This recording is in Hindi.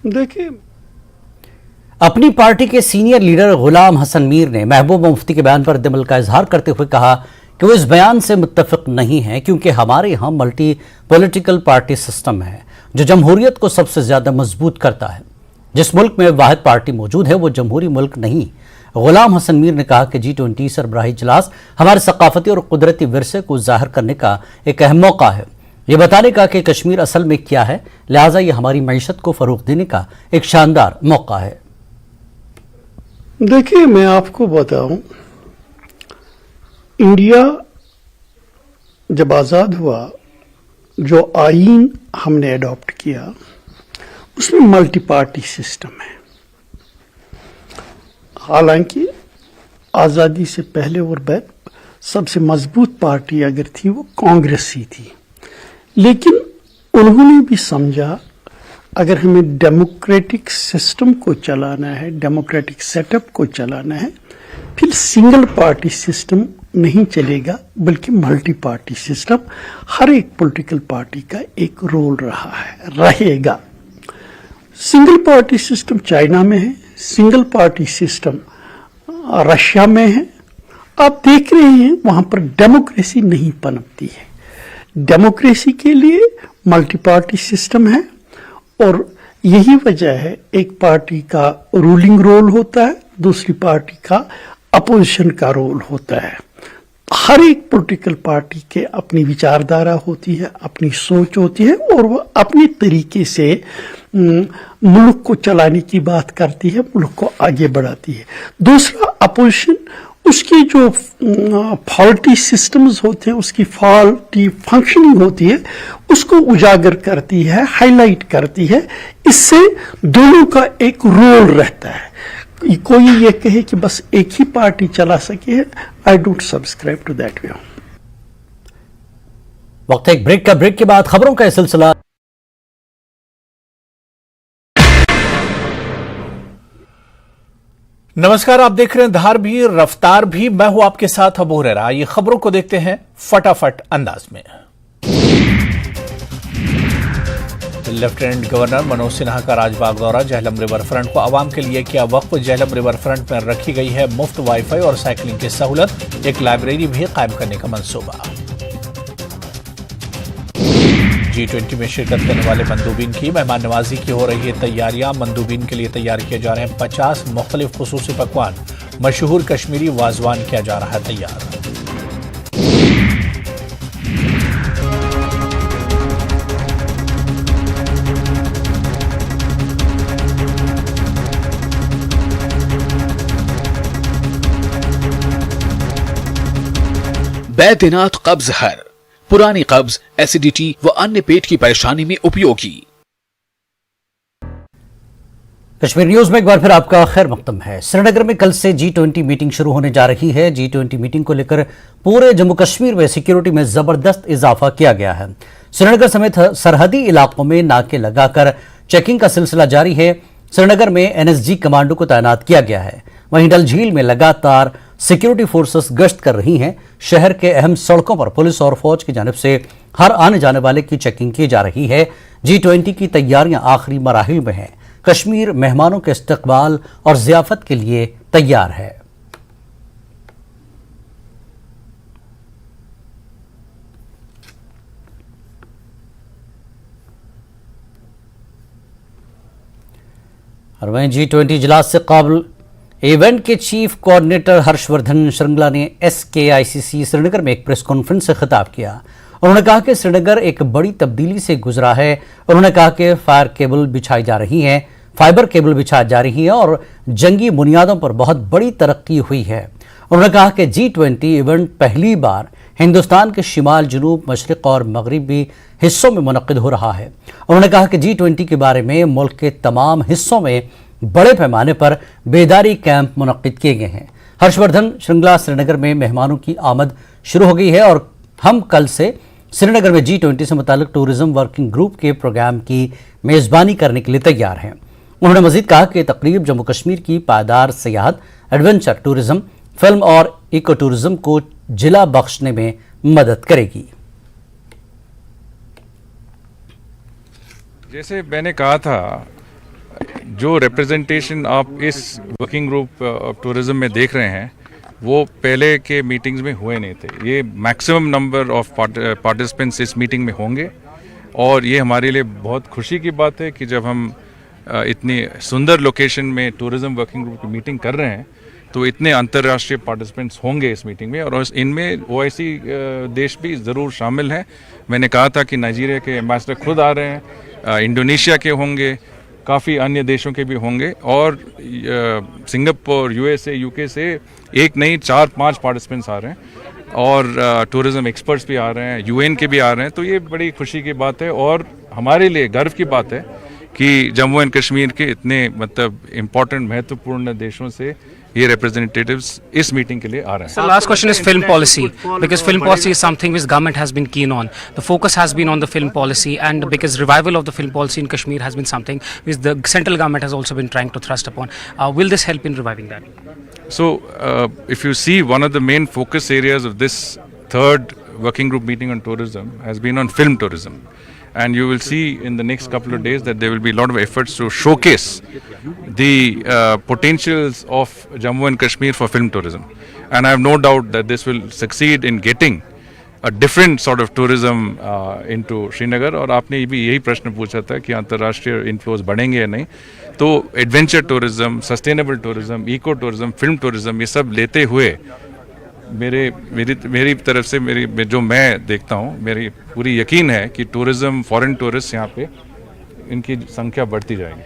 देखिए, अपनी पार्टी के सीनियर लीडर गुलाम हसन मीर ने महबूबा मुफ्ती के बयान पर दिल का इजहार करते हुए कहा कि वो इस बयान से मुत्तफिक नहीं है, क्योंकि हमारे यहाँ मल्टी पॉलिटिकल पार्टी सिस्टम है जो जमहूरियत को सबसे ज्यादा मजबूत करता है। जिस मुल्क में वाहिद पार्टी मौजूद है वो जमहूरी मुल्क नहीं। गुलाम हसन मीर ने कहा कि G20 सरबराही इजलास हमारे सकाफती और कुदरती विरसे को जाहिर करने का एक अहम मौका है, ये बताने का कि कश्मीर असल में क्या है, लिहाजा ये हमारी मईशत को फरोग देने का एक शानदार मौका है। देखिए, मैं आपको बताऊं, इंडिया जब आजाद हुआ, जो आईन हमने अडॉप्ट किया उसमें मल्टी पार्टी सिस्टम है। हालांकि आजादी से पहले और बाद सबसे मजबूत पार्टी अगर थी वो कांग्रेस ही थी, लेकिन उन्होंने भी समझा अगर हमें डेमोक्रेटिक सिस्टम को चलाना है, डेमोक्रेटिक सेटअप को चलाना है, फिर सिंगल पार्टी सिस्टम नहीं चलेगा बल्कि मल्टी पार्टी सिस्टम हर एक पॉलिटिकल पार्टी का एक रोल रहा है, रहेगा। सिंगल पार्टी सिस्टम चाइना में है, सिंगल पार्टी सिस्टम रशिया में है। आप देख रहे हैं वहां पर डेमोक्रेसी नहीं पनपती है। डेमोक्रेसी के लिए मल्टी पार्टी सिस्टम है और यही वजह है एक पार्टी का रूलिंग रोल होता है, दूसरी पार्टी का अपोजिशन का रोल होता है। हर एक पॉलिटिकल पार्टी के अपनी विचारधारा होती है, अपनी सोच होती है और वो अपने तरीके से मुल्क को चलाने की बात करती है, मुल्क को आगे बढ़ाती है। दूसरा अपोजिशन, उसकी जो फॉल्टी सिस्टम्स होते हैं, उसकी फॉल्टी फंक्शनिंग होती है, उसको उजागर करती है, हाईलाइट करती है। इससे दोनों का एक रोल रहता है। कोई ये कहे कि बस एक ही पार्टी चला सके, I don't subscribe to that way. वक्त एक ब्रेक का, ब्रेक के बाद खबरों का सिलसिला। नमस्कार, आप देख रहे हैं धार भी रफ्तार भी, मैं हूं आपके साथ अबू हुरैरा। ये खबरों को देखते हैं फटाफट अंदाज में। लेफ्टिनेंट गवर्नर मनोज सिन्हा का राजबाग दौरा, झेलम रिवर फ्रंट को आवाम के लिए किया वक्फ। झेलम रिवर फ्रंट में रखी गई है मुफ्त वाईफाई और साइकिलिंग की सहूलत। एक लाइब्रेरी भी कायम करने का मंसूबा। G20 में शिरकत करने वाले मंदूबीन की मेहमान नवाजी की हो रही है तैयारियां। मंदूबीन के लिए तैयार किए जा रहे हैं 50 मुख्तलिफ खुसूसी पकवान। मशहूर कश्मीरी वाजवान किया जा रहा है तैयार। बैद्यनाथ कब्ज हर, पुरानी कब्ज, एसिडिटी व अन्य पेट की परेशानी में उपयोगी। कश्मीर न्यूज में एक बार फिर आपका खैर मकदम है। श्रीनगर में कल से G20 मीटिंग शुरू होने जा रही है। G20 मीटिंग को लेकर पूरे जम्मू कश्मीर में सिक्योरिटी में जबरदस्त इजाफा किया गया है। श्रीनगर समेत सरहदी इलाकों में नाके लगाकर चेकिंग का सिलसिला जारी है। श्रीनगर में NSG कमांडो को तैनात किया गया है। वहीं डल झील में लगातार सिक्योरिटी फोर्सेस गश्त कर रही हैं। शहर के अहम सड़कों पर पुलिस और फौज की जानिब से हर आने जाने वाले की चेकिंग की जा रही है। G20 की तैयारियां आखिरी मराहिल में हैं। कश्मीर मेहमानों के इस्तकबाल और ज़ियाफत के लिए तैयार है। और वहीं G20 इजलास से कबल इवेंट के चीफ कोऑर्डिनेटर हर्षवर्धन श्रृंगला ने SKICC श्रीनगर में एक प्रेस कॉन्फ्रेंस से खिताब किया। उन्होंने कहा कि श्रीनगर एक बड़ी तब्दीली से गुजरा है। उन्होंने कहा कि फाइबर केबल बिछाई जा रही है और जंगी बुनियादों पर बहुत बड़ी तरक्की हुई है। उन्होंने कहा कि G20 इवेंट पहली बार हिंदुस्तान के शिमाल, जनूब, मशरिक और मगरबी हिस्सों में मुनक्किद हो रहा है। उन्होंने कहा कि G20 के बारे में मुल्क के तमाम हिस्सों में बड़े पैमाने पर बेदारी कैंप मुनक्किद किए गए हैं। हर्षवर्धन श्रृंगला श्रीनगर में मेहमानों की आमद शुरू हो गई है और हम कल से श्रीनगर में G20 से मुताल्लिक टूरिज्म वर्किंग ग्रुप के प्रोग्राम की मेज़बानी करने के लिए तैयार हैं। उन्होंने मजीद कहा कि तकरीब जम्मू कश्मीर की पायदार सियाहत, एडवेंचर टूरिज्म, फिल्म और इको टूरिज्म को जिला बख्शने में मदद करेगी। जैसे मैंने कहा था, जो रिप्रेजेंटेशन आप इस वर्किंग ग्रुप ऑफ टूरिज्म में देख रहे हैं वो पहले के मीटिंग्स में हुए नहीं थे। ये मैक्सिमम नंबर ऑफ पार्टिसिपेंट्स इस मीटिंग में होंगे और ये हमारे लिए बहुत खुशी की बात है कि जब हम इतनी सुंदर लोकेशन में टूरिज्म वर्किंग ग्रुप की मीटिंग कर रहे हैं तो इतने अंतर्राष्ट्रीय पार्टिसिपेंट्स होंगे इस मीटिंग में और इनमें ओआईसी देश भी ज़रूर शामिल हैं। मैंने कहा था कि नाइजीरिया के एम्बेसडर खुद आ रहे हैं, इंडोनेशिया के होंगे, काफ़ी अन्य देशों के भी होंगे और सिंगापुर, यूएसए, यूके से एक नहीं 4-5 पार्टिसिपेंट्स आ रहे हैं और टूरिज्म एक्सपर्ट्स भी आ रहे हैं, यूएन के भी आ रहे हैं। तो ये बड़ी खुशी की बात है और हमारे लिए गर्व की बात है कि जम्मू एंड कश्मीर के इतने मतलब इम्पोर्टेंट महत्वपूर्ण देशों से ये representatives इस मीटिंग के लिए आ रहे हैं। So last question is film policy, because film policy is something which government has been keen on. The focus has been on the film policy, and because revival of the film policy in Kashmir has been something which the central government has also been trying to thrust upon. Will this help in reviving that? So if you see, one of the main focus areas of this third working group meeting on tourism has been on film tourism. And you will see in the next couple of days that there will be a lot of efforts to showcase the potentials of Jammu and Kashmir for film tourism. And I have no doubt that this will succeed in getting a different sort of tourism into Srinagar. और आपने भी यही प्रश्न पूछा था कि अंतर्राष्ट्रीय इन्फ्लोज बढ़ेंगे या नहीं। तो adventure tourism, sustainable tourism, eco tourism, film tourism, ये सब लेते हुए मेरी तरफ से जो मैं देखता हूँ, मेरी पूरी यकीन है कि टूरिज्म, फॉरेन टूरिस्ट यहाँ पे इनकी संख्या बढ़ती जाएगी।